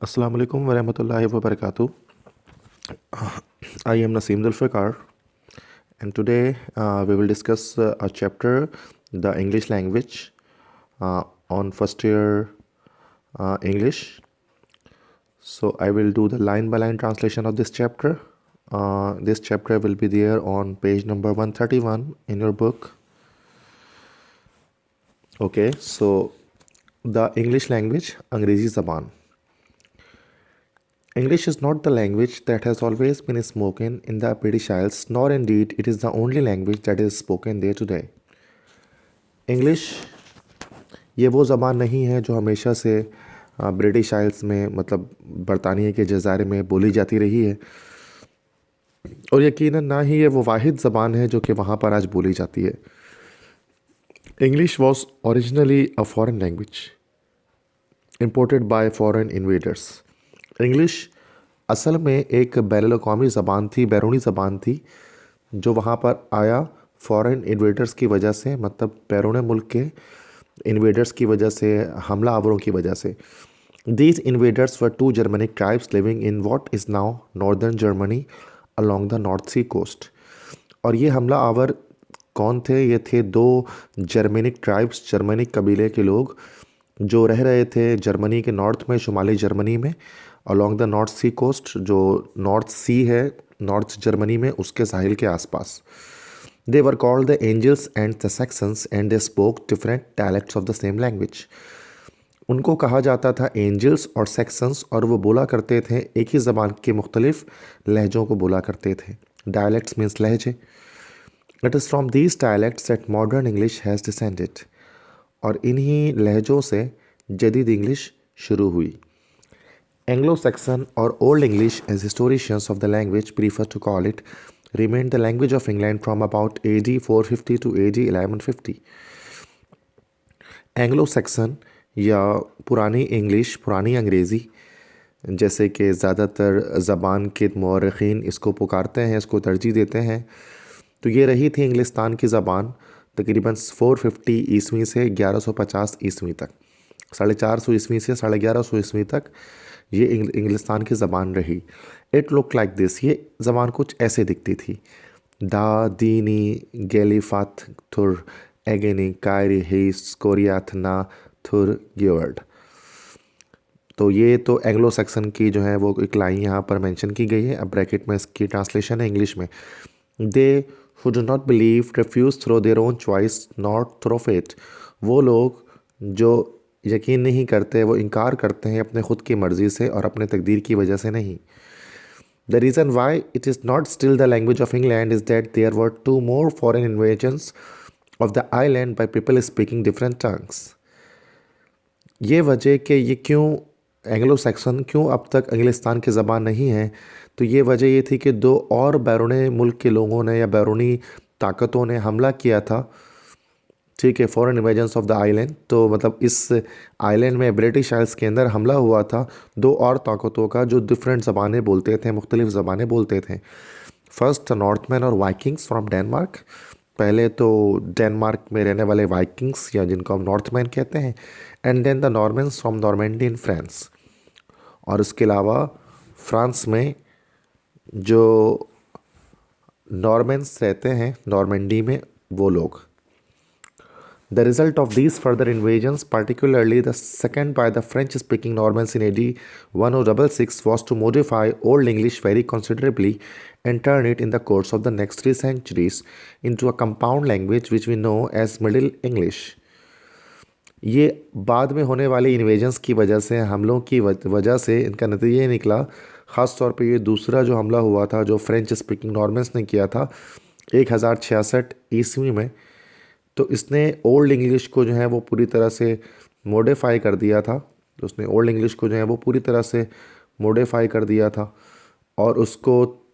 Assalamu alaikum wa rahmatullahi wa barakatuh. I am Naseem Zulfikar, and today we will discuss a chapter, the English language, on first year English. So I will do the line by line translation of this chapter. This chapter will be there on page number 131 in your book. Okay, so the English language, अंग्रेजी ज़बान. English is not the language that has always been spoken in the British Isles, nor indeed it is the only language that is spoken there today. English ये वो ज़बान नहीं है जो हमेशा से ब्रिटिश आइल्स में मतलब बरतानिया के जज़ारे में बोली जाती रही है, और यकीनन ना ही ये वो वाहिद ज़बान है जो कि वहाँ पर आज बोली जाती है. English was originally a foreign language imported by foreign invaders. English असल में एक बैनुल-अक़वामी ज़बान थी, बैरूनी ज़बान थी, जो वहाँ पर आया फॉरेन इन्वेडर्स की वजह से, मतलब बैरून मुल्क के इन्वेडर्स की वजह से, हमला आवरों की वजह से. These invaders were two Germanic tribes living in what is now northern Germany along the north C coast. और ये हमला आवर कौन थे? ये थे दो जर्मनिक ट्राइब्स, जर्मनिक कबीले के लोग जो रह रहे थे जर्मनी के नॉर्थ में, शुमाली जर्मनी में, along the north C coast, जो नॉर्थ सी है नॉर्थ जर्मनी में, उसके साहिल के आसपास. They were called the Angles and the Saxons and they spoke different dialects of the same language. उनको कहा जाता था एंजल्स और सेक्सन्स, और वो बोला करते थे एक ही ज़बान के मुख्तलिफ लहजों को बोला करते थे. डायलेक्ट्स मीन्स लहजे. It is from these dialects that modern English has descended. और इन्हीं लहजों से जदीद इंग्लिश शुरू हुई. Anglo-Saxon or Old English, as historians of the language prefer to call it, remained the language of England from about AD 450 to AD 1150. Anglo-Saxon या पुरानी English, पुरानी अंग्रेज़ी, जैसे कि ज़्यादातर ज़बान के मौरख़ीन इसको पुकारते हैं, इसको तरजीह देते हैं, तो ये रही थी इंग्लिस्तान की ज़बान तकरीबन 450 ईस्वी से 1150 ईस्वी तक. 450 ईस्वी से 1150 ईस्वी तक ये इंग्लिस्तान की ज़बान रही. It look like this. ये ज़बान कुछ ऐसे दिखती थी. दा दीनी गेलीफात थुर एगेनी कायरी हेस कोरियाथ ना थुर गिवर्ड. तो ये तो एंग्लो सेक्सन की जो है वो एक लाइन यहाँ पर मेंशन की गई है. अब ब्रैकेट में इसकी ट्रांसलेशन है इंग्लिश में. They who do not believe refuse through their own choice not through faith. वो लोग जो यकीन नहीं करते, वो इनकार करते हैं अपने ख़ुद की मर्ज़ी से और अपने तकदीर की वजह से नहीं. The reason why it is not still the language of England is that there were two more foreign invasions of the island by people speaking different tongues. ये वजह कि ये क्यों एंग्लो सैक्सन क्यों अब तक इंग्लिस्तान की ज़बान नहीं है, तो ये वजह ये थी कि दो और बैरून मुल्क के लोगों ने या बैरूनी ताकतों ने हमला किया था, ठीक है, foreign invasions of the island. तो मतलब इस आइलैंड में, ब्रिटिश आइल्स के अंदर हमला हुआ था दो और ताकतों का जो डिफरेंट ज़बानें बोलते थे, मुख्तलिफ ज़बानें बोलते थे. फर्स्ट नॉर्थमैन और वाइकिंग्स फ्रॉम डेनमार्क. पहले तो डेनमार्क में रहने वाले वाइकिंग्स या जिनको हम नॉर्थमैन कहते हैं, and then the Normans from Normandy in France. और इसके अलावा फ्रांस में जो नॉर्मन्स रहते हैं नॉर्मेंडी में, वो लोग. The result of these further invasions, particularly the second by the French-speaking Normans in AD 1066, was to modify Old English very considerably and turn it in the course of the next 3 centuries into a compound language which we know as Middle English. ये बाद में होने वाले invasions की वजह से, हमलों की वजह से इनका नतीजा ये निकला. ख़ास तौर पे ये दूसरा जो हमला हुआ था जो फ्रेंच स्पीकिंग नॉर्मन्स ने किया था 1066 ईस्वी में, तो इसने ओल्ड इंग्लिश को जो है वो पूरी तरह से मॉडिफाई कर दिया था. तो उसने ओल्ड इंग्लिश को जो है वो पूरी तरह से मॉडिफाई कर दिया था, और उसको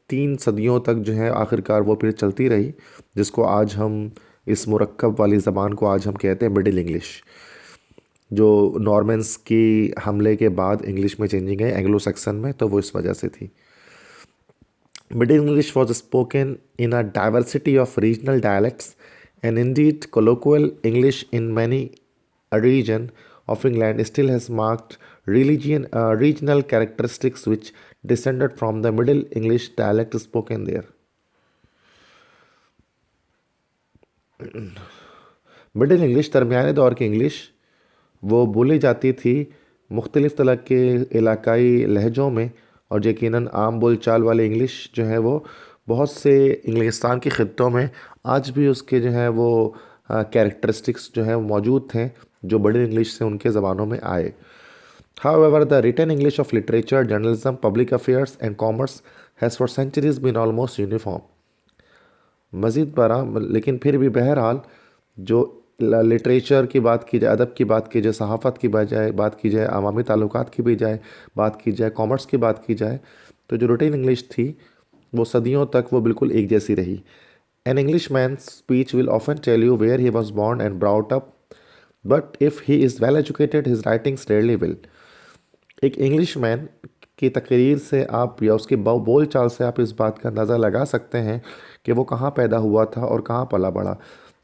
3 सदियों तक जो है आखिरकार वो फिर चलती रही, जिसको आज हम, इस मुरक्कब वाली ज़बान को आज हम कहते हैं मिडिल इंग्लिश, जो नॉर्मन्स की हमले के बाद इंग्लिश में चेंजिंग है एंग्लो सेक्सन में, तो वो इस वजह से थी. Middle English was spoken in a diversity of regional dialects and indeed colloquial English in many a region of England still has marked regional characteristics which descended from the Middle English dialect spoken there. Middle English, दरमियाने दौर की English, वो बोली जाती थी मुख्तलिफ़ तरह के इलाकाई लहजों में, और यकीनन आम बोल चाल वाली इंग्लिश जो है वो बहुत से इंग्लिस्तान के ख़ित्तों में आज भी उसके जो है वो कैरेक्टरिस्टिक्स जो है वो मौजूद थे जो बड़ी इंग्लिश से उनके ज़बानों में आए. However, the written English of literature, journalism, public affairs and commerce has for centuries been almost uniform. मज़ीद बरा लेकिन फिर भी बहरहाल जो लिटरेचर की बात की जाए, अदब की बात की जाए, सहाफ़त की बात की जाए, अवामी ताल्लुकात की भी बात की जाए, कॉमर्स की बात की जाए, तो जो रूटीन इंग्लिश थी वो सदियों तक वो बिल्कुल एक जैसी रही. An Englishman's speech will often tell you where he was born and brought up, but if he is well educated, his writings rarely will. एक इंग्लिशमैन की तकरीर से आप या उसके बोल चाल से आप इस बात का अंदाज़ा लगा सकते हैं कि वो कहाँ पैदा हुआ था और कहाँ पला बड़ा,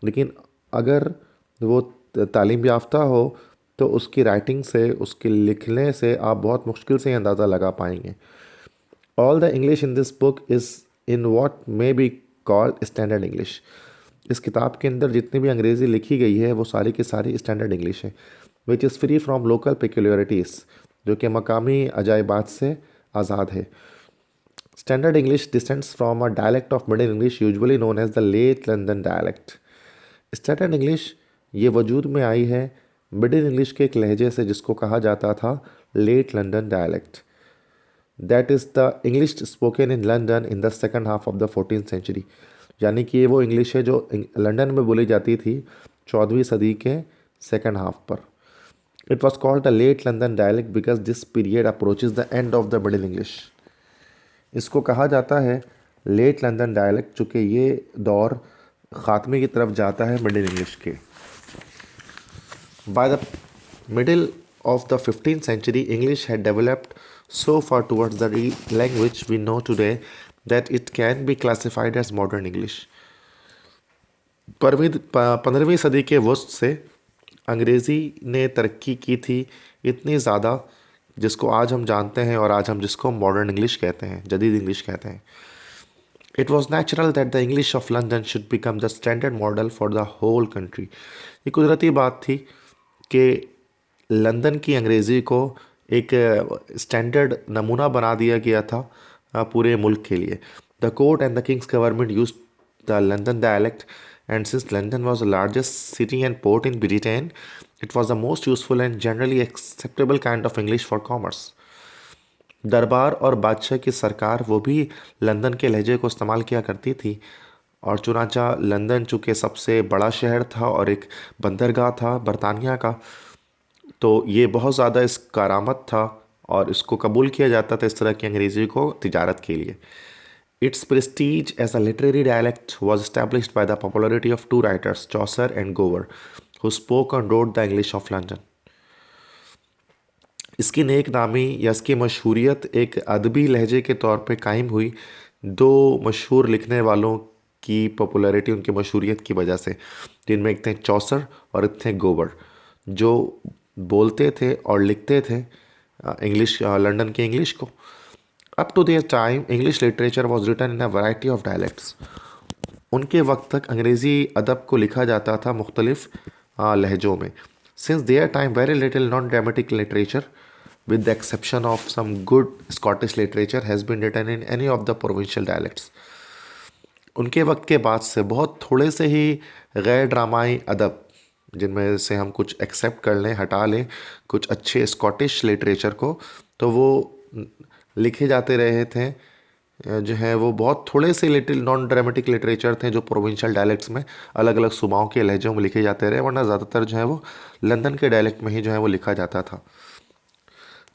लेकिन अगर वो तालीम याफ्ता हो तो उसकी राइटिंग से, उसके लिखने से आप बहुत मुश्किल से अंदाज़ा लगा पाएंगे. All the English in this book is in what may be called standard English. इस किताब के अंदर जितनी भी अंग्रेज़ी लिखी गई है वो सारी की सारी स्टैंडर्ड इंग्लिश है, which is free from local peculiarities, जो कि मकामी अजायबात से आज़ाद है. Standard English descends from a dialect of middle English usually known as the late London dialect. Standard English ये वजूद में आई है मिडिल इंग्लिश के एक लहजे से जिसको कहा जाता था late London dialect. That is the English spoken in London in the second half of the 14th century. यानी कि ये वो इंग्लिश है जो लंदन में बोली जाती थी 14वीं सदी के सेकेंड हाफ पर. It was called the late London dialect because this period approaches the end of the Middle English. इसको कहा जाता है लेट लंदन डायलेक्ट चूँकि ये दौर ख़ात्मे की तरफ जाता है मिडिल इंग्लिश के. By the middle of the 15th century, English had developed so far towards the language we know today that it can be classified as modern English. 15वीं सदी के वस्त से अंग्रेज़ी ने तरक्की की थी इतनी ज़्यादा जिसको आज हम जानते हैं और आज हम जिसको मॉडर्न इंग्लिश कहते हैं, जदीद इंग्लिश कहते हैं. It was natural that the English of London should become the standard model for the whole country. ये कुदरती बात थी कि लंदन की अंग्रेज़ी को एक स्टैंडर्ड नमूना बना दिया गया था पूरे मुल्क के लिए. The court and the Kings government used the London dialect, and since London was the largest city and port in Britain, it was the most useful and generally acceptable kind of English for commerce. दरबार और बादशाह की सरकार वो भी London के लहजे को इस्तेमाल किया करती थी, और चुनांचा लंदन चूँकि सबसे बड़ा शहर था और एक बंदरगाह था बरतानिया का, तो ये बहुत ज़्यादा इसका करामत था और इसको कबूल किया जाता था इस तरह की अंग्रेज़ी को तिजारत के लिए. Its prestige as a literary dialect was established by the popularity of two writers, Chaucer and Gower, who spoke and wrote the English of London. इसकी नेक नामी या इसकी मशहूरियत एक अदबी लहजे के तौर पे कायम हुई दो मशहूर लिखने वालों की पॉपुलैरिटी, उनकी मशहूरियत की वजह से, जिनमें एक थे चौसर और एक थे गोवर, जो बोलते थे और लिखते थे इंग्लिश, लंदन की इंग्लिश को. Up to their time, English literature was written in a variety of dialects. उनके वक्त तक अंग्रेज़ी अदब को लिखा जाता था मुख्तलिफ लहजों में. Since their time, very little non-dramatic literature, with the exception of some good Scottish literature, has been written in any of the provincial dialects. उनके वक्त के बाद से बहुत थोड़े से ही गैर ड्रामाई अदब, जिनमें से हम कुछ एक्सेप्ट कर लें, हटा लें कुछ अच्छे स्कॉटिश लिटरेचर को, तो वो लिखे जाते रहे थे जो है वो बहुत थोड़े से लिटिल नॉन ड्रामेटिक लिटरेचर थे जो प्रोविंशियल डायलेक्ट्स में अलग अलग सूबाओं के लहजों में लिखे जाते रहे, वरना ज़्यादातर जो है वो लंदन के डायलेक्ट में ही जो है वो लिखा जाता था.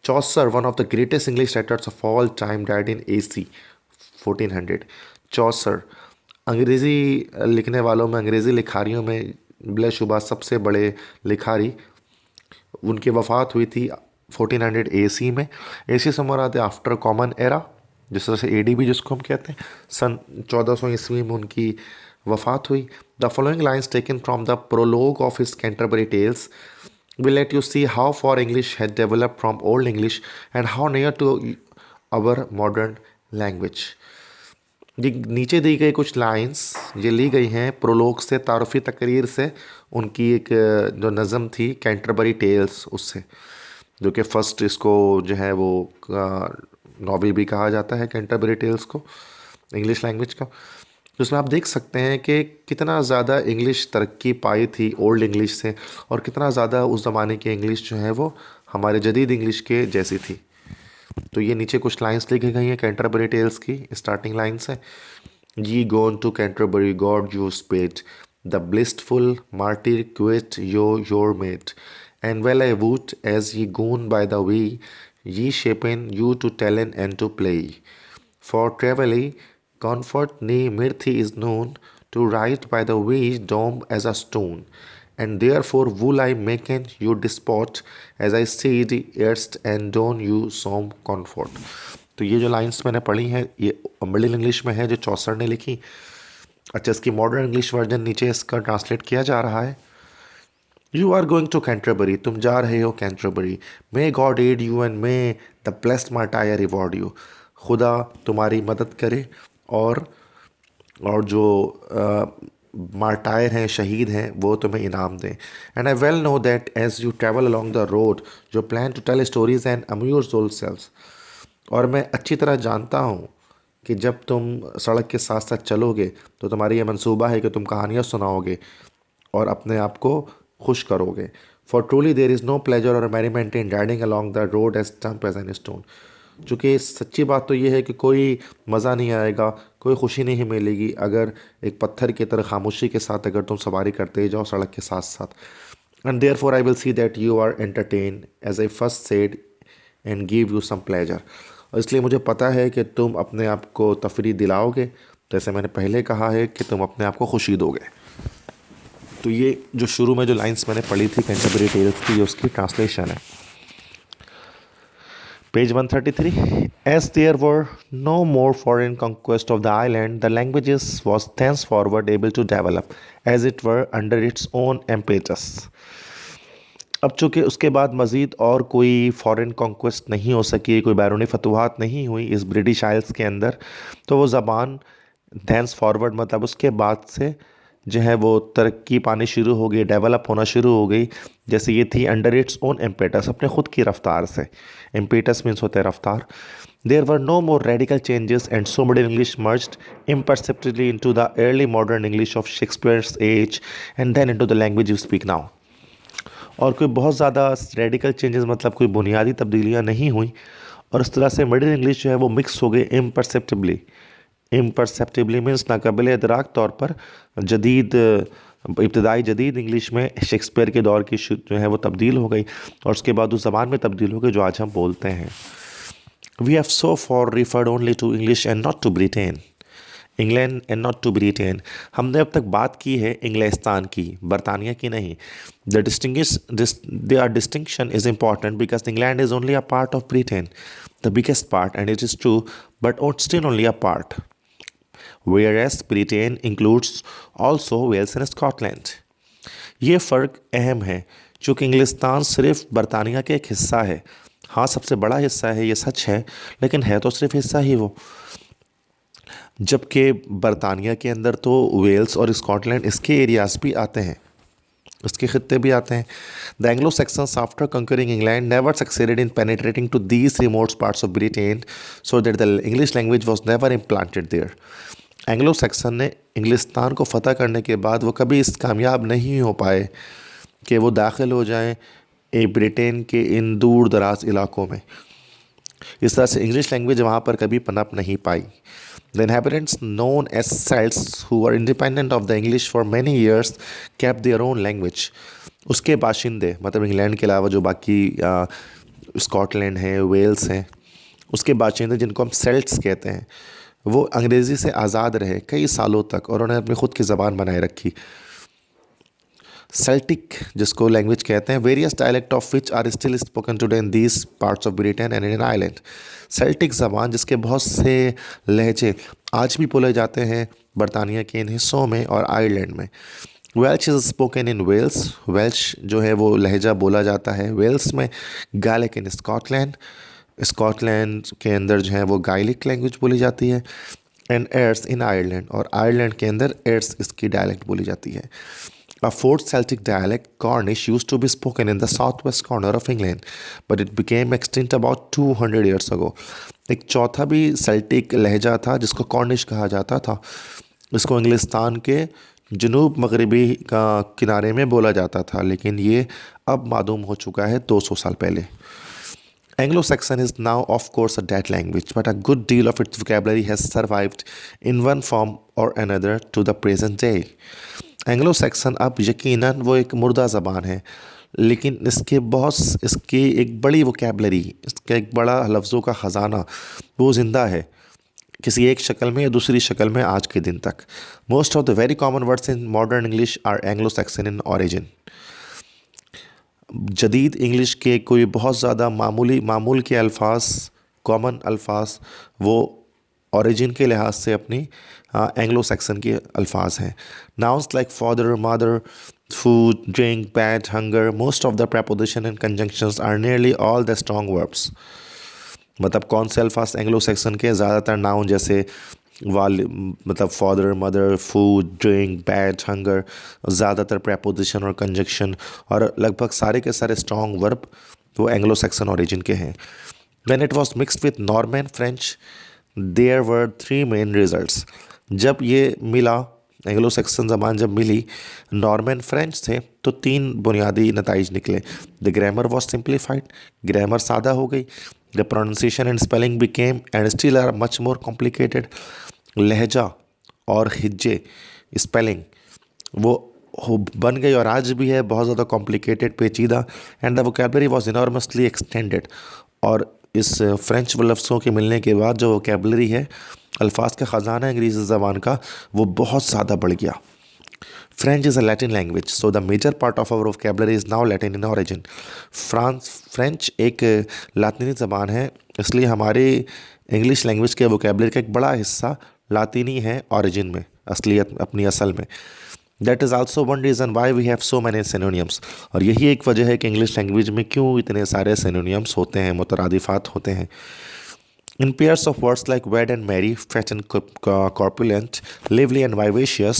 Chaucer, one of the greatest English writers of all time, died in AC 1400. Chaucer अंग्रेज़ी लिखने वालों में, अंग्रेज़ी लिखारियों में बिलाशुबा सबसे बड़े लिखारी. उनकी वफ़ात हुई थी 1400 AC में. AC समर आते आफ्टर कॉमन एरा, जिस तरह से AD भी जिसको हम कहते हैं, सन 1400 ईस्वी में उनकी वफ़ात हुई. The following lines taken from the prologue of his Canterbury Tales We'll let you see how far English had developed from Old English and how near to our modern language. ये नीचे दी गई कुछ लाइंस ये ली गई हैं prologue से, तारुफी तकरीर से, उनकी एक जो नज़म थी कैंटरबरी टेल्स उससे, जो कि फ़र्स्ट इसको जो है वो नॉवेल भी कहा जाता है कैंटरबरी टेल्स को इंग्लिश लैंग्वेज का। जिसमें आप देख सकते हैं कि कितना ज़्यादा इंग्लिश तरक्की पाई थी ओल्ड इंग्लिश से, और कितना ज़्यादा उस ज़माने की इंग्लिश जो है वो हमारे जदीद इंग्लिश के जैसी थी। तो ये नीचे कुछ लाइंस लिखी गई हैं कैंटरबरी टेल्स की, स्टार्टिंग लाइंस है। Ye gone to Canterbury, God you sped, the blissful martyr quit your mate. And well I woot, as ye gone by the way, ye shapen you to talent and to play. For travelly comfort ne mirthi is known, to write by the way dumb as a stone. And therefore will I make you despot, as I said erst and don you some comfort. तो ये जो lines मैंने पढ़ी हैं ये middle English में है जो चौसर ने लिखी। अच्छा, इसकी मॉडर्न इंग्लिश वर्जन नीचे इसका ट्रांसलेट किया जा रहा है। You are going to Canterbury, तुम जा रहे हो Canterbury. May God aid you and may the blessed martyr reward you, खुदा तुम्हारी मदद करे और जो मार्टायर हैं, शहीद हैं, वो तुम्हें इनाम दें। And I well know that as you travel along the road जो plan to tell stories and amuse yourselves, और मैं अच्छी तरह जानता हूँ कि जब तुम सड़क के साथ साथ चलोगे तो तुम्हारा ये मंसूबा है कि तुम कहानियाँ सुनाओगे और अपने आप को खुश करोगे। For truly there is no pleasure और merriment in riding along the road as stump as an stone. चूँकि सच्ची बात तो ये है कि कोई मज़ा नहीं आएगा, कोई खुशी नहीं मिलेगी अगर एक पत्थर की तरह खामोशी के साथ अगर तुम सवारी करते जाओ सड़क के साथ साथ। And therefore I will see that you are entertain as I first said and give you some pleasure. और इसलिए मुझे पता है कि तुम अपने आप को तफरी दिलाओगे, जैसे मैंने पहले कहा है कि तुम अपने आप को खुशी दोगे। तो ये जो शुरू में जो लाइंस मैंने पढ़ी थी कैंटरबरी टेल्स की, उसकी ट्रांसलेशन है। Page 133। As there were no more foreign conquest of the island, the languages was thenceforward able to develop as it were under its own impetus. अब चूँकि उसके बाद मज़ीद और कोई फॉरेन कॉन्क्वेस्ट नहीं हो सकी, कोई बैरूनी फतवाहत नहीं हुई इस ब्रिटिश आइल्स के अंदर, तो वो ज़बान थैंस फॉरवर्ड मतलब उसके बाद से जो है वो तरक्की पानी शुरू हो गई, डेवलप होना शुरू हो गई। जैसे ये थी अंडर इट्स ओन एम्पेटस, अपने ख़ुद की रफ्तार से। एम्पेटस मीन्स होता है रफ्तार। There were no more radical changes and so middle English merged imperceptibly into the early modern English of Shakespeare's age and then into the language you speak now. और कोई बहुत ज़्यादा रेडिकल चेंजेस मतलब कोई बुनियादी तब्दीलियाँ नहीं हुई, और इस तरह से मिडिल इंग्लिश जो है वो मिक्स हो गई इम्परसेप्टिबली। इम्परसेप्टिबली मीन्स नाकाबिल इदराक तौर पर जदीद इब्तदाई जदीद इंग्लिश में शेक्सपियर के दौर की जो है वो तब्दील हो गई, और उसके बाद उस ज़बान में तब्दील हो गई जो आज हम बोलते हैं। We have so far referred only to English and not to Britain, England and not to Britain. हमने अब तक बात की है इंग्लिस्तान की, बरतानिया की नहीं। their distinction is important because England is only a part of Britain, the biggest part, and it is true, but still only a part. Whereas Britain includes also Wales and Scotland. ये फ़र्क अहम है, चूँकि इंग्लिस्तान सिर्फ बरतानिया का एक हिस्सा है। हाँ, सबसे बड़ा हिस्सा है, ये सच है, लेकिन है तो सिर्फ हिस्सा ही वो। जबकि बरतानिया के अंदर तो वेल्स और स्कॉटलैंड इसके एरियाज़ भी आते हैं, उसके खत्ते भी आते हैं। The Anglo Saxons after conquering England never succeeded in penetrating to these remote parts of Britain, so that the English language was never implanted there. Anglo Saxon ने इंग्लिस्तान को फ़तह करने के बाद वो कभी इस कामयाब नहीं हो पाए कि वो दाखिल हो जाएं ब्रिटेन के इन दूर दराज इलाकों में। इस तरह से इंग्लिश लैंग्वेज वहाँ पर कभी पनप नहीं पाई। The inhabitants known as Celts, who were independent of the English for many years, kept their own language. उसके बाशिंदे मतलब इंग्लैंड के अलावा जो बाकी स्कॉटलैंड है, वेल्स हैं, उसके बाशिंदे जिनको हम सेल्ट्स कहते हैं, वो अंग्रेज़ी से आज़ाद रहे कई सालों तक और उन्होंने अपनी ख़ुद की ज़बान बनाए रखी। सेल्टिक जिसको लैंग्वेज कहते हैं, various dialect of which are still spoken today in these parts of Britain and in Ireland. Celtic ज़बान जिसके बहुत से लहजे आज भी बोले जाते हैं बरतानिया के इन हिस्सों में और आयरलैंड में। Welsh is spoken in Wales, Welsh जो है वो लहजा बोला जाता है वेल्स में। गालिक इन स्कॉटलैंड, स्कॉटलैंड के अंदर जो है वो गायलिक लैंग्वेज बोली जाती है। एंड एर्स इन आयरलैंड, और आयरलैंड के अंदर एर्स इसकी डायलेक्ट बोली जाती है। A fourth Celtic dialect, Cornish, used to be spoken in the southwest corner of England, but it became extinct about 200 years ago. एक चौथा भी सेल्टिक लहजा था जिसको कॉर्निश कहा जाता था। इसको इंग्लिस्तान के जनूब मगरबी का किनारे में बोला जाता था, लेकिन ये अब मालूम हो चुका है 200 साल पहले। Anglo-Saxon is now, of course, a dead language, but a good deal of its vocabulary has survived in one form or another to the present day. Anglo Saxon अब यकीनन वो एक मुर्दा ज़बान है, लेकिन इसकी एक बड़ी वोकेबलरी, इसका एक बड़ा लफ्ज़ों का ख़जाना वो ज़िंदा है, किसी एक शक्ल में या दूसरी शक्ल में आज के दिन तक। Most of the very common words in modern English are Anglo Saxon in origin. जदीद इंग्लिश के कोई बहुत ज़्यादा मामूल के अल्फाज, कॉमन अल्फाज, वो ओरिजिन के लिहाज से अपनी एंग्लो सैक्सन के अल्फाज हैं। Nouns like father, mother, food, drink, bed, hunger, most of the preposition and conjunctions are nearly all the strong verbs. मतलब कौन से अल्फाज एंग्लो सैक्सन के? ज़्यादातर नाउन जैसे मतलब father, mother, food, drink, bed, hunger, ज़्यादातर प्रपोजिशन और कंजक्शन, और लगभग सारे के सारे स्ट्रॉन्ग वर्ब वो एंग्लो सैक्सन ओरिजिन के हैं। When it was mixed with Norman French, there were three main results. जब ये मिला, एंग्लो सैक्सन ज़बान जब मिली नॉर्मन फ्रेंच से, तो तीन बुनियादी नताइज निकले। The grammar was simplified, grammar सादा हो गई। The pronunciation and spelling became and still are much more complicated. लहजा और हिज्जे, स्पेलिंग वो बन गई और आज भी है बहुत ज़्यादा कॉम्प्लिकेटेड, पेचीदा। And the vocabulary was enormously extended, और इस फ्रेंच लफ्ज़ों के मिलने के बाद जो वोकेबलरी है, अल्फाज का ख़जाना अंग्रेज़ी ज़बान का, वो बहुत ज़्यादा बढ़ गया। French is a Latin language, so the major part of our vocabulary is now Latin in origin. French एक लातिनी ज़बान है, इसलिए हमारे इंग्लिश लैंग्वेज के वोकेबलरी का एक बड़ा हिस्सा लातिनी है ऑरिजिन में, असलियत अपनी असल में। That is also one reason why we have so many synonyms, और यही एक वजह है कि इंग्लिश लैंग्वेज में क्यों इतने सारे सिनोनियम्स होते हैं, मुतरादिफात होते हैं। In pairs of words like wed and marry, fat and corpulent, lively and vivacious,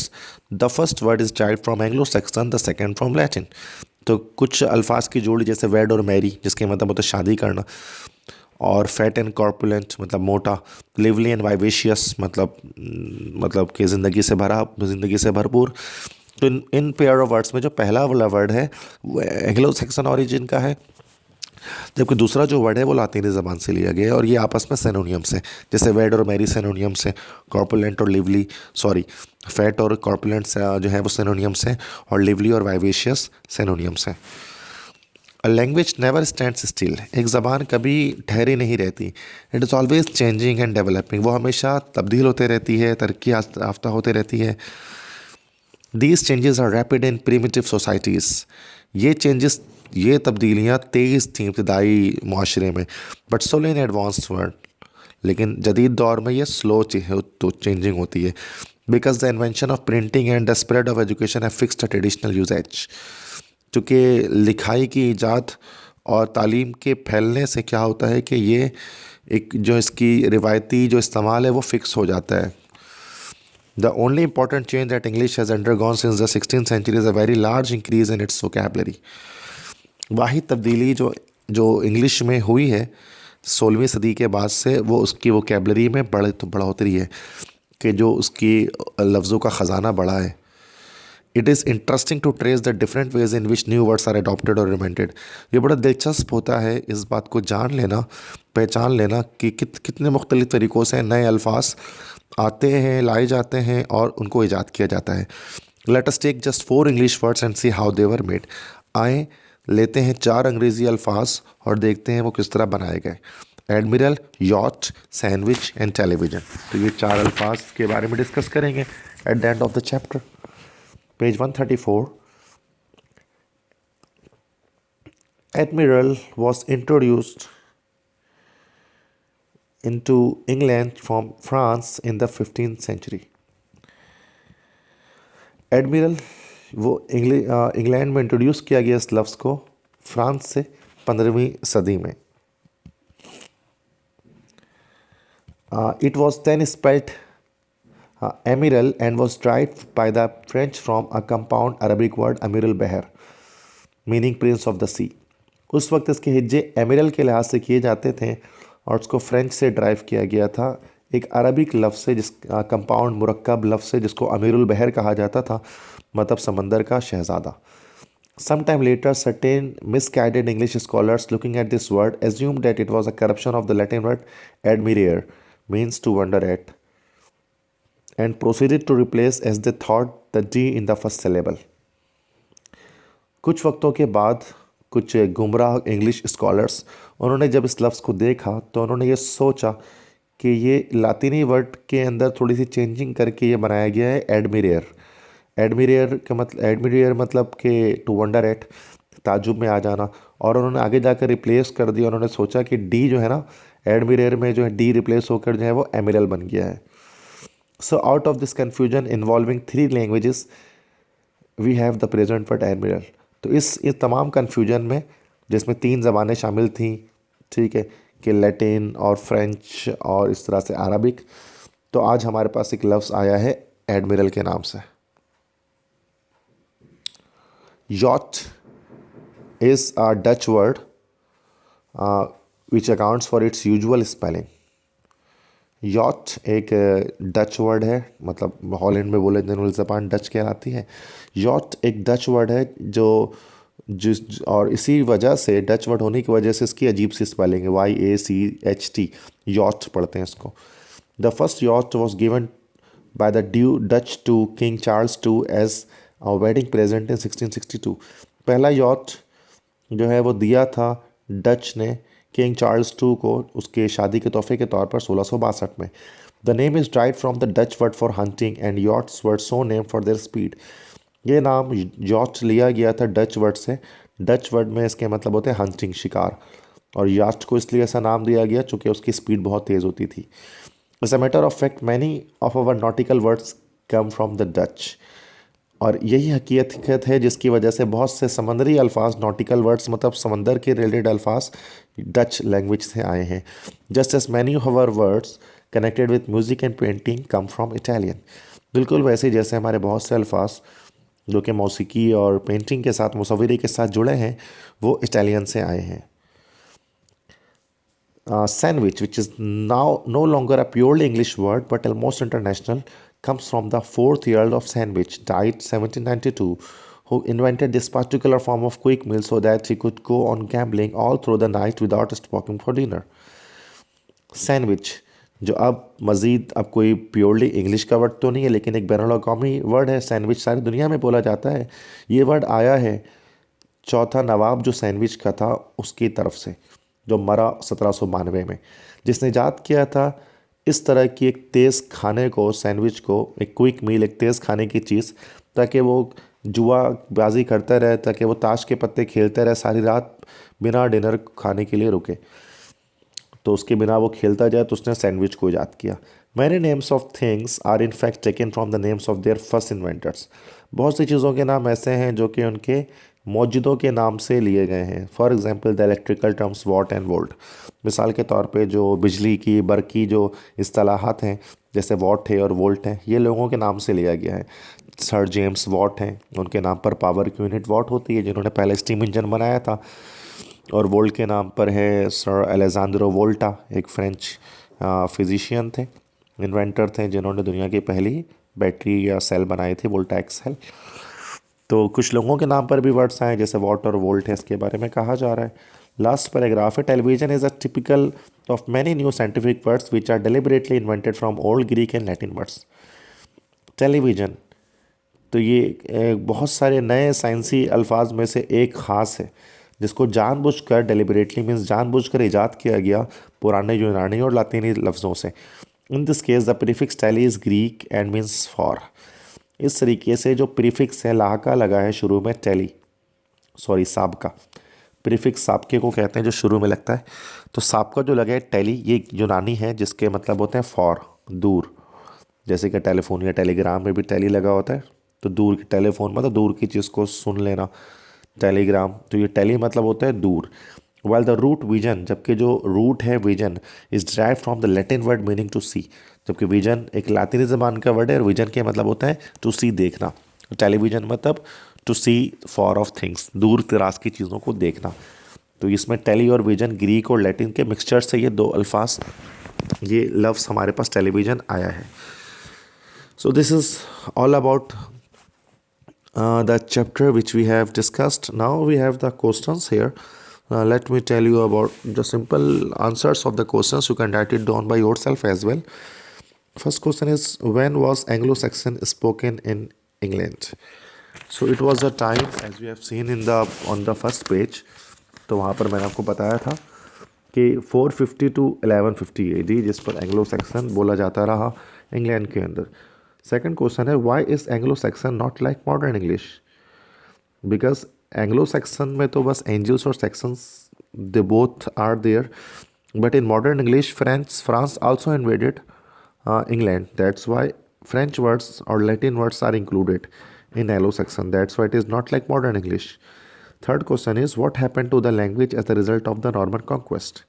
the first word is derived from Anglo-Saxon, the second from Latin. तो कुछ अल्फाज की जोड़ी जैसे वेड और मैरी, जिसके मतलब होता है शादी करना, और फैट एंड कॉर्पुलेंट मतलब मोटा, लिवली एंड वाइवेशियस मतलब कि ज़िंदगी से भरपूर। तो इन पेयर ऑफ वर्ड्स में जो पहला वाला वर्ड है वो एंग्लो सैक्सन ओरिजिन का है, जबकि दूसरा जो वर्ड है वो लातिनी ज़बान से लिया गया है, और ये आपस में सिनोनियम्स हैं। जैसे वेड और मैरी सिनोनियम्स हैं, कॉर्पुलेंट और लिवली फैट और कॉर्पुलेंट जो है वो सिनोनियम्स हैं, और लिवली और वाइवेशियस सिनोनियम्स हैं। A language never stands still, एक ज़बान कभी ठहरी नहीं रहती। It is always changing and developing, वो हमेशा तब्दील होते रहती है, तरक्की याफ्ता होते रहती है। These changes are rapid in primitive societies, ये तब्दीलियाँ तेज़ थीं इब्तदाई माशरे में, but slow in advance world, लेकिन जदीद दौर में ये स्लो तो चेंजिंग होती है। Because the invention of printing and the spread of education है फिक्स्ड अ ट्रेडिशनल यूजेज, चूँकि लिखाई की ईजाद और तालीम के फैलने से क्या होता है कि ये एक जो इसकी रिवायती जो इस्तेमाल है वो फिक्स हो जाता है। The only important change that English has undergone since the 16th century is a very large increase in its vocabulary. वाहिद तब्दीली जो इंग्लिश में हुई है 16वीं सदी के बाद से, वो उसकी वोकेबलरी में बढ़ोतरी है कि जो उसकी लफ्ज़ों का ख़जाना बढ़ा है। It is interesting to trace the different ways in which new words are adopted और इन्वेंटेड। ये बड़ा दिलचस्प होता है इस बात को पहचान लेना कि कितने मुख्तलिफ़ तरीक़ों से नए अल्फाज आते हैं, लाए जाते हैं और उनको ईजाद किया जाता है। Let us take just 4 English words and see how they were made. आए लेते हैं 4 अंग्रेज़ी अल्फाज और देखते हैं वो किस तरह बनाए गए। Admiral, yacht, sandwich and television. तो ये 4 अल्फाज के बारे में डिस्कस करेंगे at the end of the chapter. Page 134। Admiral was introduced into England from France in the 15th century. Admiral वो इंग्लैंड में इंट्रोड्यूस किया गया इस लफ्ज़ को फ्रांस से 15वीं सदी में। It was then spelled amiral and was derived by the French from a compound Arabic word अमीरुल बहर meaning prince of the sea. उस वक्त इसके हिज्जे एमिरल के लिहाज से किए जाते थे और उसको फ्रेंच से ड्राइव किया गया था एक अरबिक लफ्ज़ से, जिस कंपाउंड मुरक्कब लफ्ज़ से, जिसको अमीरुल बहर कहा जाता था, मतलब समंदर का शहज़ादा। Sometime later, certain misguided English scholars looking at this word assumed that it was a corruption of the Latin word admirare, means to wonder at, and proceeded to replace as they thought the D in the first syllable. कुछ वक्तों के बाद कुछ गुमराह English scholars, उन्होंने जब इस लफ्ज़ को देखा तो उन्होंने ये सोचा कि ये लातिनी वर्ड के अंदर थोड़ी सी चेंजिंग करके ये बनाया गया है एडमिरेयर। एडमिरेयर मतलब कि टू वंडर एट, ताजुब में आ जाना, और उन्होंने आगे जाकर रिप्लेस कर दिया। उन्होंने सोचा कि डी जो है ना, एडमिरेयर में जो है डी रिप्लेस होकर जो है वो एमिरल बन गया है। So out of this confusion involving 3 languages we have the present word admiral. तो इस तमाम कन्फ्यूजन में, जिसमें 3 ज़बानें शामिल थी, ठीक है, कि लैटिन और फ्रेंच और इस तरह से अरबिक, तो आज हमारे पास एक लफ्ज़ आया है एडमिरल के नाम से। Yacht is a Dutch word which accounts for its usual spelling. Yacht एक डच वर्ड है, मतलब हॉलैंड में बोले जाने वाली ज़बान डच कहलाती है। Yacht एक डच वर्ड है जिस और इसी वजह से, डच वर्ड होने की वजह से इसकी अजीब सी स्पेलिंग है, YACHT, yacht पढ़ते हैं इसको। The first yacht was given by the Dutch to King Charles II as wedding present in 1662। पहला यॉट जो है वो दिया था डच ने किंग चार्ल्स II को उसके शादी के तोहफे के तौर पर 1662 में। The name is derived from the Dutch word for hunting and yachts word so name for their speed. ये नाम यॉट लिया गया था डच वर्ड से। डच वर्ड में इसके मतलब होते हैं हंटिंग, शिकार, और याcht को इसलिए ऐसा नाम दिया गया चूँकि उसकी स्पीड बहुत तेज़ होती थी। As a matter of fact many of our nautical words come from the Dutch, और यही हकीकत है जिसकी वजह से बहुत से समंदरी अल्फाज, नॉटिकल वर्ड्स मतलब समंदर के रिलेटेड अल्फाज, डच लैंग्वेज से आए हैं। Just as many of our words connected with music and painting come from Italian. बिल्कुल वैसे जैसे हमारे बहुत से अल्फाज जो कि मौसीकी और पेंटिंग के साथ, मुसव्वरी के साथ जुड़े हैं, वो इटालियन से आए हैं। Sandwich, which is now no longer a purely English word but almost international, comes from the 4th Earl of Sandwich, died 1792, who invented this particular form of quick meal so that he could go on gambling all through the night without stopping for dinner. Sandwich, जो अब कोई purely English का word तो नहीं है, लेकिन एक बैनुल-अक़वामी word है। सैंडविच सारी दुनिया में बोला जाता है। ये वर्ड आया है चौथा नवाब जो सैंडविच का था उसकी तरफ से, जो मरा 1792 में, जिसने ईजाद किया था इस तरह की एक तेज़ खाने को, सैंडविच को, एक क्विक मील, एक तेज़ खाने की चीज़, ताकि वो जुआ बाजी करता रहे, ताकि वो ताश के पत्ते खेलते रहे सारी रात बिना डिनर खाने के लिए रुके, तो उसके बिना वो खेलता जाए, तो उसने सैंडविच को ईजाद किया। Many names of things are in fact taken from the names of their first inventors. बहुत सी चीज़ों के नाम ऐसे हैं जो कि उनके मौजूदों के नाम से लिए गए हैं। For example the electrical terms what and volt, मिसाल के तौर पे जो बिजली की, बर्क़ की जो इस्तिलाहात हैं, जैसे वॉट है और वोल्ट है, ये लोगों के नाम से लिया गया है। सर जेम्स वॉट हैं, उनके नाम पर पावर की यूनिट वॉट होती है, जिन्होंने पहले स्टीम इंजन बनाया था। और वोल्ट के नाम पर है सर अलेजांद्रो वोल्टा, एक फ्रेंच फिजिशियन थे, इन्वेंटर थे, जिन्होंने दुनिया की पहली बैटरी या सेल बनाई थी, वोल्टा एक्सेल। तो कुछ लोगों के नाम पर भी वर्ड्स आए, जैसे वॉट और वोल्ट है, इसके बारे में कहा जा रहा है। लास्ट पैराग्राफ है, television is a typical of many new scientific words which are deliberately invented from old Greek and Latin words. Television, तो ये बहुत सारे नए साइंसी अल्फाज में से एक ख़ास है, जिसको जानबूझकर, डेलिबरेटली मीन्स जानबूझकर ईजाद किया गया पुराने यूनानी और लातीनी लफ्ज़ों से। In this case the prefix tele is Greek and means far. इस तरीके से जो प्रीफिक्स है, लाका लगा है शुरू में, साबका, प्रीफिक्स साबके को कहते हैं जो शुरू में लगता है, तो साबका जो लगा है टेली, ये यूनानी है, जिसके मतलब होते हैं फॉर, दूर, जैसे कि टेलीफोन या टेलीग्राम में भी टेली लगा होता है, तो दूर की, टेलीफोन मतलब दूर की चीज़ को सुन लेना, टेलीग्राम, तो ये टेली मतलब होता है दूर। वाइल द रूट विजन, जबकि जो रूट है vision is derived from the Latin word meaning to see, जबकि विजन एक लातिनी ज़बान का वर्ड है और विजन के मतलब होता है टू सी, देखना। टेलीविजन मतलब to see far off things, दूर दराज की चीज़ों को देखना। तो इसमें टेली और विजन ग्रीक और लैटिन के मिक्सचर से ये दो अल्फाज, ये लफ्ज़ हमारे पास टेलीविज़न आया है। So this is all about the chapter which we have discussed. Now we have the questions here. Let me tell you about the simple answers of the questions. You can write it down by yourself as well. First question is, when was Anglo-Saxon spoken in England? So it was a time, as we have seen in the on the first page. तो वहाँ पर मैंने आपको बताया था कि 450 to 1150 AD जिस पर एंग्लो सैक्सन बोला जाता रहा इंग्लैंड के अंदर। सेकंड क्वेश्चन है, why is Anglo Saxon not like modern English? Because Anglo Saxon में तो बस एंजल्स और Saxons they both are there, but in modern English France also invaded England. That's why French words or Latin words are included in Anglo-Saxon. That's why it is not like modern English. Third question is, what happened to the language as a result of the Norman conquest?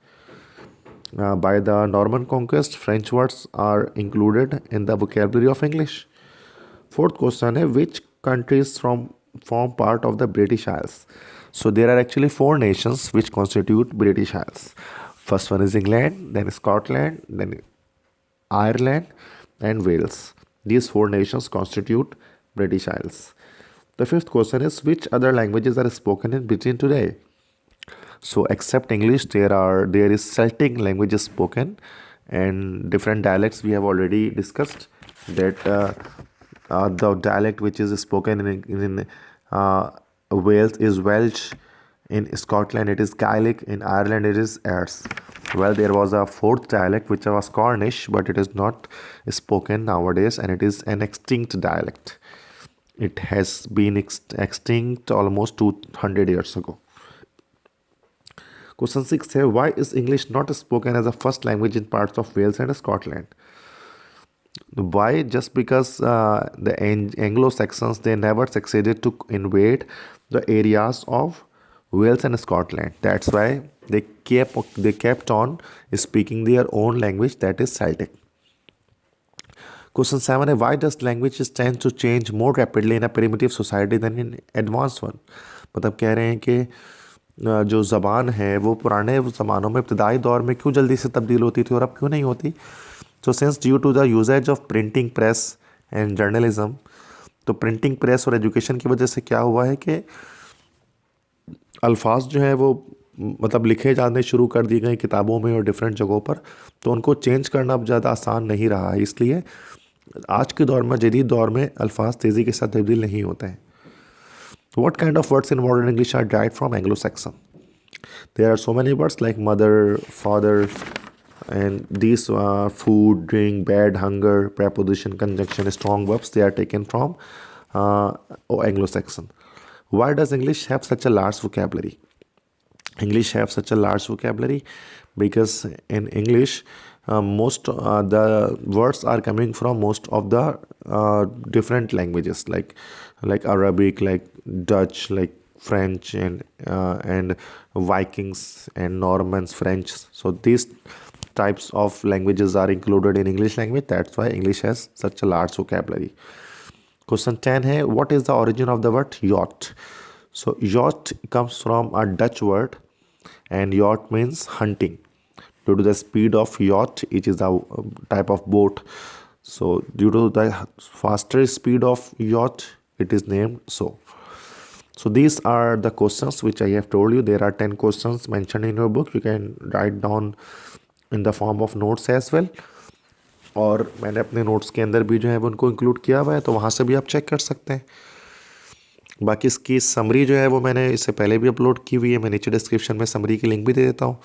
By the Norman conquest, French words are included in the vocabulary of English. Fourth question is, which countries form part of the British Isles? So there are actually 4 nations which constitute British Isles. First one is England, then Scotland, then Ireland and Wales. These 4 nations constitute British Isles. The fifth question is, which other languages are spoken in Britain today? So except English, there is Celtic languages spoken and different dialects. We have already discussed that the dialect which is spoken in Wales is Welsh. In Scotland it is Gaelic. In Ireland it is Erse. Well, there was a 4th dialect which was Cornish, but it is not spoken nowadays and it is an extinct dialect. It has been extinct almost 200 years ago. Question 6 है, why is English not spoken as a first language in parts of Wales and Scotland? Why? Just because the Anglo-Saxons, they never succeeded to invade the areas of Wales and Scotland. That's why they kept on speaking their own language, that is Celtic. Question 7 है, why does languages tend to change more rapidly in a primitive society than in advanced one? मतलब कह रहे हैं कि जो ज़बान है वो पुराने ज़मानों में इब्तदाई दौर में क्यों जल्दी से तब्दील होती थी और अब क्यों नहीं होती? So since due to the usage of printing press and journalism, तो प्रिंटिंग प्रेस और एजुकेशन की वजह से क्या हुआ है कि अल्फाज जो हैं वो मतलब लिखे जाने शुरू कर दिए गए किताबों में और डिफरेंट जगहों पर, तो उनको चेंज करना अब ज़्यादा आसान नहीं रहा है। इसलिए आज के दौर में, जदीद दौर में अल्फाज तेज़ी के साथ तब्दील नहीं होते हैं। What kind of words in modern English are derived from Anglo-Saxon? There are so many words like mother, father, and these food, drink, bed, hunger, preposition, conjunction, strong verbs, they are taken from Anglo-Saxon. Why does English have such a large vocabulary? English have such a large vocabulary because in English most the words are coming from most of the different languages like Arabic, like Dutch, like French, and Vikings and Normans, French. So these types of languages are included in English language. That's why English has such a large vocabulary. Question 10 है, what is the origin of the word yacht? So yacht comes from a Dutch word and yacht means hunting. Due to the speed of yacht, it is a type of boat. So due to the faster speed of yacht, it is named so. So these are the questions which I have told you. There are 10 questions mentioned in your book. You can write down in the form of notes as well. और मैंने अपने notes के अंदर भी जो है उनको include किया हुआ है, तो वहाँ से भी आप चेक कर सकते हैं। बाकी इसकी समरी जो है वो मैंने इससे पहले भी अपलोड की हुई है। मैं नीचे डिस्क्रिप्शन में समरी की लिंक भी दे देता हूँ,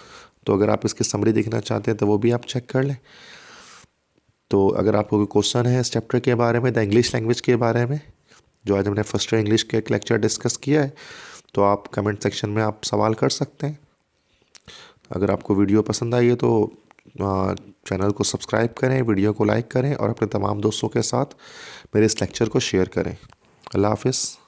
तो अगर आप इसकी समरी देखना चाहते हैं तो वो भी आप चेक कर लें। तो अगर आपको कोई क्वेश्चन है इस चैप्टर के बारे में, द इंग्लिश लैंग्वेज के बारे में, जो आज हमने फर्स्ट ईयर इंग्लिश के एक लेक्चर डिस्कस किया है, तो आप कमेंट सेक्शन में आप सवाल कर सकते हैं। अगर आपको वीडियो पसंद आई है तो चैनल को सब्सक्राइब करें, वीडियो को लाइक करें और अपने तमाम दोस्तों के साथ मेरे इस लेक्चर को शेयर करें। अल्लाह हाफिज़।